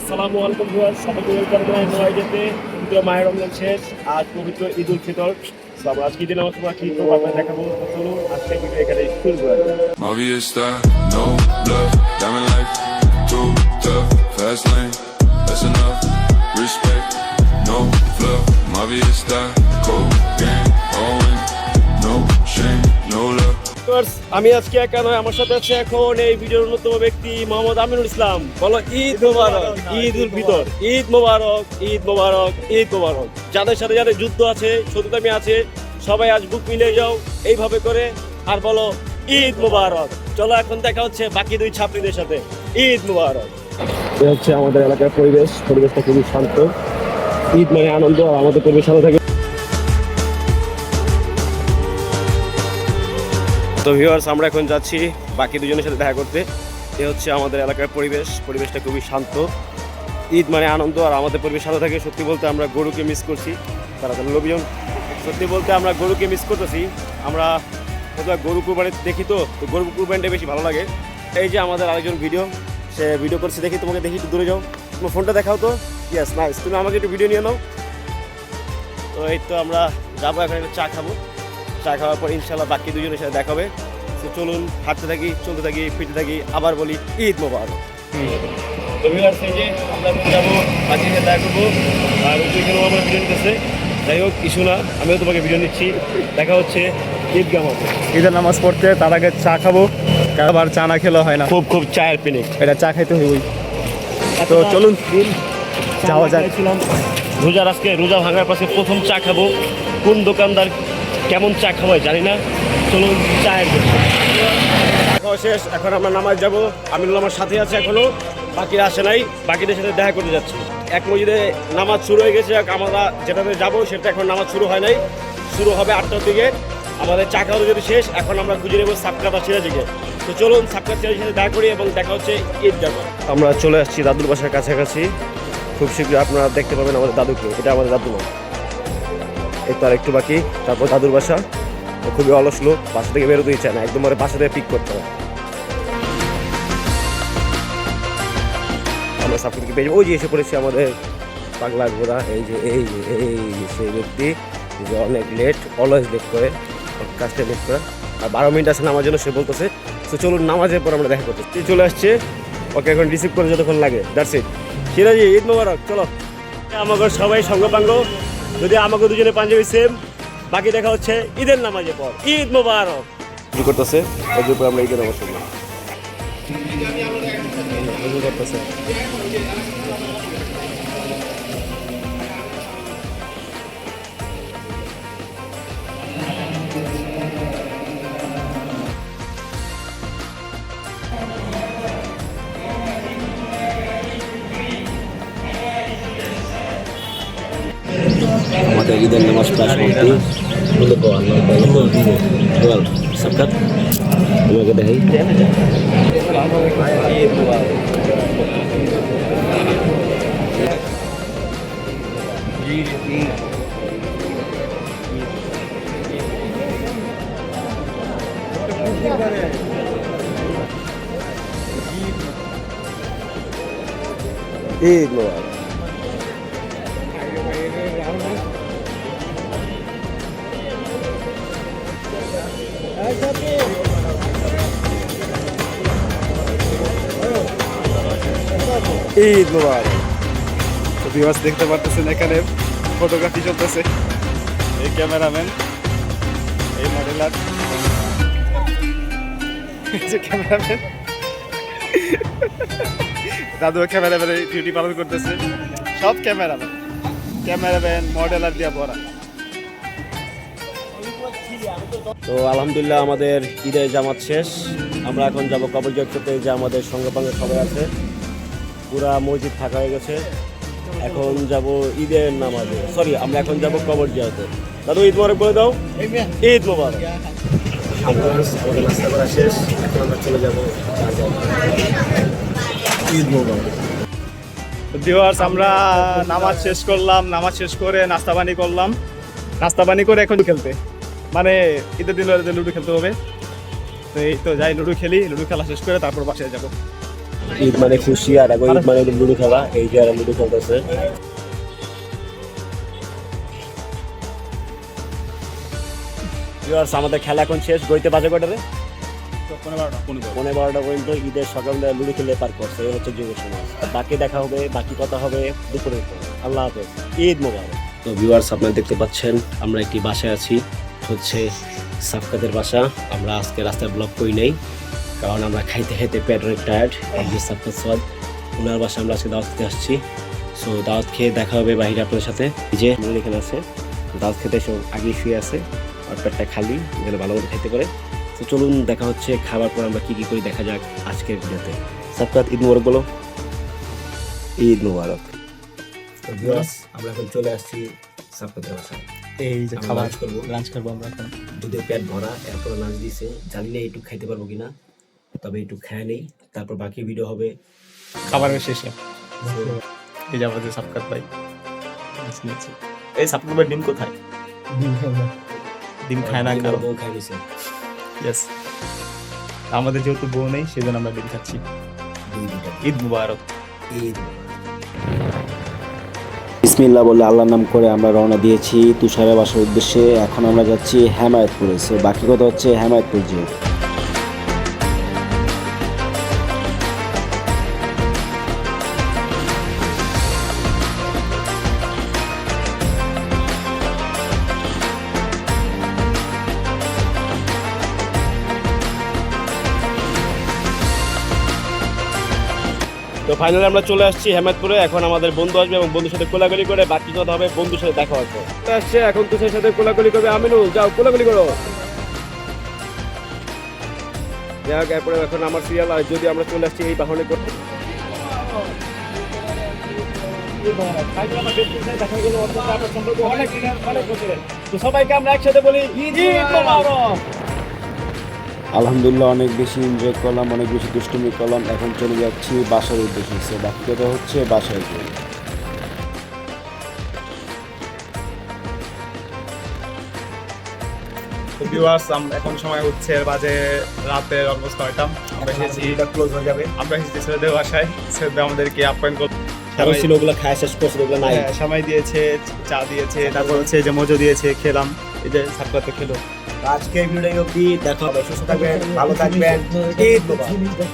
আসসালামু আলাইকুম ভিউয়ার্স, সবাইকে ওয়েলকাম জানাই মোবাইলেতে। পবিত্র মাহের রমজান শেষ, আজ পবিত্র ঈদ উল ফিতর। তো আমরা আজকে দিন আমার কি করবো আপনাদের দেখাবো। তো চলুন আজকে ভিডিও এখানে শুরু করা যাক। Movie star, no bluff, diamond life, too tough, fast lane, that's enough, respect, no fluff, Movie star, cold game, Owen, no shame, no love. Viewers, আমি আজকে একা নয়, আমার সাথে আছে এখন এই ভিডিওর অন্যতম ব্যক্তি মোহাম্মদ আমিনুল ইসলাম। বলো ঈদ মোবারক, ঈদ উল ফিতর, ঈদ মোবারক, ঈদ মোবারক, ঈদ মোবারক। যাদের সাথে যাদের যুদ্ধ আছে, শত্রুতামি আছে, সবাই আজ বুক মিলে যাও এইভাবে করে আর বলো ঈদ মোবারক। চলো এখন দেখা হচ্ছে বাকি দুই ছাত্রীদের সাথে। ঈদ মোবারক। এই হচ্ছে আমাদের এলাকার পরিবেশটা খুবই শান্ত। ঈদ মানে আনন্দ, আর আমাদের পরিবেশ ভালো থাকে। তো ভিউয়ার্স, আমরা এখন যাচ্ছি বাকি দুজনের সাথে দেখা করতে। এ হচ্ছে আমাদের এলাকার পরিবেশটা খুবই শান্ত। ঈদ মানে আনন্দ, আর আমাদের পরিবেশ ভালো থাকে। সত্যি বলতে আমরা গরুকে মিস করছি, তারা লোকজন। সত্যি বলতে আমরা গরুকে মিস করতেছি। আমরা গরু কুরবানি দেখি, তো গরু কুরবানিটা বেশি ভালো লাগে। এই যে আমাদের আরেকজন সে ভিডিও করছে, দেখি তোমাকে দেখি, একটু দূরে যাও, তোমার ফোনটা দেখাও তো। ইয়েস, নাইস, তুমি আমাকে একটু ভিডিও নিয়ে নাও। তো এই তো আমরা যাবো এখন, একটা চা খাবো। চা খাওয়ার পর ইনশাল্লাহ বাকি দুজনের সাথে দেখা হবে। তো চলুন, হাঁটতে থাকি, চলতে থাকি, ফিরতে থাকি, আবার বলি ঈদ মোবারক। তো ভিউয়ার্স, এই যে আমরা এখন যাবো, বাকি সাথে দেখা করবো। আর ওইখানেও আমার ভিডিও নিতেছে। যাই হোক, কিছু না, আমিও তোমাকে ভিডিও নিচ্ছি। দেখা হচ্ছে ঈদগাহ মাঠে। ঈদের নামাজ পড়তে তার আগে চা খাবো, আবার চা না খেলে হয় না। খুব চায়ের পিনিক, এটা চা খাইতে হইবই। তো চলুন যাওয়া যাক। রোজা ভাঙার পাশে প্রথম চা খাবো। কোন দোকানদার কেমন চা খাওয়ায় জানি না। চলুন চায়ের খাওয়া শেষ, এখন আমরা নামাজ যাবো। আমিনুল আমার সাথে আছে এখনো, বাকিরা আসে নাই। বাকিদের সাথে দেখা করতে যাচ্ছি। এক মসজিদে নামাজ শুরু হয়ে গেছে, আমরা যেটাতে যাবো সেটা এখন নামাজ শুরু হয় নাই, শুরু হবে 8টার দিকে। আমাদের চা খাওয়া যদি শেষ, এখন আমরা খুঁজে নেবো সাবকাত সিরাজিকে। তো চলুন সাবকাত সিরাজির সাথে দেখা করি এবং দেখা হচ্ছে ঈদগাহ। আমরা চলে আসছি দাদুর বাসার কাছাকাছি। খুব শীঘ্রই আপনারা দেখতে পাবেন আমাদের দাদুকে। এটা আমাদের দাদু মা। এই তো আর একটু বাকি, তারপর দাদুর বাসা। খুবই অলস লোক, বাসা থেকে বেরোতেই চায় না, একদম ওরা বাসা থেকে পিক করতে হয়। আমরা সাবকাতকে পেয়ে যাবো। ওই যে এসে পড়েছি আমাদের পাগলা ঘোড়া। এই যে সেই ব্যক্তি যে অনেক লেট, অলওয়েজ লেট করে, কাজটা লেট করে। আর 12 মিনিট আছে নামার জন্য সে বলতেছে। তো চলুন নামাজের পর আমরা দেখা করতেছি। চলে আসছে, ওকে এখন রিসিভ করে যতক্ষণ লাগে। That's it. সিরাজি, ঈদ মোবারক। চলো, আমাকে সবাই সঙ্গপাঙ্গ, যদি আমাকে দুজনে পাঞ্জাবি সেম। বাকি দেখা হচ্ছে ঈদের নামাজের পর। ঈদ মোবারক শুরু করতেছে, ওই উপর আমরা ঈদের নামাজ পড়বো। করতেছে আমাদের ঈদের নামাজ প্রায় সমাপ্তি। সাবকাত তোমাকে দেখাই। ঈদ মোবারক। ঈদ মোবারক। ভিউয়ার্স দেখতে পারতেছেন এখানে ফটোগ্রাফি চলতেছে। এই ক্যামেরাম্যান, এই মডেলার, যে ক্যামেরাম্যান, দাদু ক্যামেরাম্যানের ডিউটি পালন করতেছে। সব ক্যামেরাম্যান মডেলার দিয়ে ভরা। তো আলহামদুলিল্লাহ আমাদের ঈদের জামাত শেষ। আমরা এখন যাব কবর জিয়ারত করতে। যে আমাদের সঙ্গপাঙ্গে সবাই আছে, পুরা মসজিদ ফাঁকা হয়ে গেছে। এখন যাব ঈদের নামাজে, আমরা এখন যাব কবর জিয়ারতে। দাদু ঈদ মোবারক বলে দাও। ঈদ মোবারক। আমাদের নাস্তা করা শেষ, এখন আমরা চলে যাব ঈদ মোবারক। ভিউয়ার্স, আমরা নামাজ শেষ করলাম, নামাজ শেষ করে নাস্তা পানি করে এখন খেলতে, মানে ঈদের দিন লুডো খেলতে হবে। তো এই তো যাই, লুডো খেলা শেষ করে তারপর বাসায় যাব। ঈদ মানে খুশি, আর এখন ঈদ মানে লুডো খেলা। এই যে লুডো খেলতেছে। আমাদের খেলা এখন শেষ। গইতে বাজে কটারে 12:15 পর্যন্ত ঈদের সকালবেলা লুডো খেলে পার করছে। এই হচ্ছে যুব সমাজ। বাকি দেখা হবে, বাকি কথা হবে দুপুরে। আল্লাহ হাফেজ, ঈদ মোবারক। তো ভিউয়ার্স, আপনারা দেখতে পাচ্ছেন আমরা একটি বাসায় আছি, হচ্ছে সাফকাতের বাসা। আমরা আজকে রাস্তায় ব্লক করি নাই, কারণ আমরা খাইতে খাইতে পেট অনেক টায়ার্ড। এই যে সাফকাত সদ, ওনার বাসা আমরা আজকে দাওয়াত খেতে আসছি। সো দাওয়াত খেয়ে দেখা হবে বাইরে আপনাদের সাথে। এই যে মনে এখানে আছে, দাওয়াত খেতে সব আগেই শুয়ে আছে, আর পেটটা খালি, এখানে ভালো মতো খাইতে পারে। তো চলুন দেখা হচ্ছে খাবার পর আমরা কি কি করি দেখা যাক আজকের ভিডিওতে। সাফকাত, ঈদ মোবারক বলো। ঈদ মোবারক। তো ভিউয়ার্স, আমরা এখন চলে আসছি সাফকাতের বাসায়। এই যে আমরা খাবার লাঞ্চ করবো। লাঞ্চ করবো আমরা এখন। দুধের পেট ভরা, এরপর লাঞ্চ দিছে। জানি না একটু খাইতে পারবো কিনা, তবে একটু খায় নেই, তারপর বাকি ভিডিও হবে। খাবারের শেষে এই যে আমাদের সাফকাত ভাই নিয়েছে। এই সাফকাত ভাই ডিম কোথায়? ডিম খায় না কারো। বউ খাই নিছে ইয়েস, আমাদের যেহেতু বউ নেই সেজন্য আমরা ডিম খাচ্ছি। দুইটা। ঈদ মুবারক। ঈদ বিসমিল্লাহ বলে আল্লাহর নাম করে আমরা রওনা দিয়েছি তুষারের বাসার উদ্দেশ্যে। এখন আমরা যাচ্ছি হেমায়তপুরে। সো বাকি কথা হচ্ছে হেমায়তপুর যে। তো ফাইনালি আমরা চলে আসছি হেমায়তপুরে। এখন আমাদের বন্ধু আসবে এবং বন্ধুর সাথে কোলাকুলি করে বাকি কথা হবে, বন্ধুর সাথে দেখা হচ্ছে। আসছে এখন তুষারের সাথে কোলাকুলি করবে আমিনুল। যাও কোলাকুলি করো। যাক, এরপরে এখন আমার সিরিয়াল। আর যদি আমরা চলে আসছি এই বাহনে করে সবাইকে আমরা একসাথে বলি ঈদ মোবারক। আলহামদুলিল্লাহ, অনেক বেশি এনজয় করলাম, অনেক বেশি দুষ্টুমি করলাম। এখন চলে যাচ্ছি বাসার উদ্দেশ্যে। বাকি কথা হচ্ছে বাসায় গিয়ে। ভিউয়ার্স, এখন সময় হচ্ছে বাজে রাতের অলমোস্ট 9টা। আমরা এসেছি, ক্লোজ হয়ে যাবে। আমরা এসেছি ছেলেদের বাসায়। ছেলেদের আমাদেরকে আপ্যায়ন করলো। আরো ছিল ওগুলো খায় শেষ করছে, ওগুলো নাই। হ্যাঁ, সময় দিয়েছে, চা দিয়েছে, তারপর হচ্ছে যে মজো দিয়েছে, খেলাম। এই যে সাফকাতে খেলো। আজকের ভিডিও অবধি দেখা হবে। সুস্থ থাকবেন, ভালো থাকবেন। ঈদ মোবারক।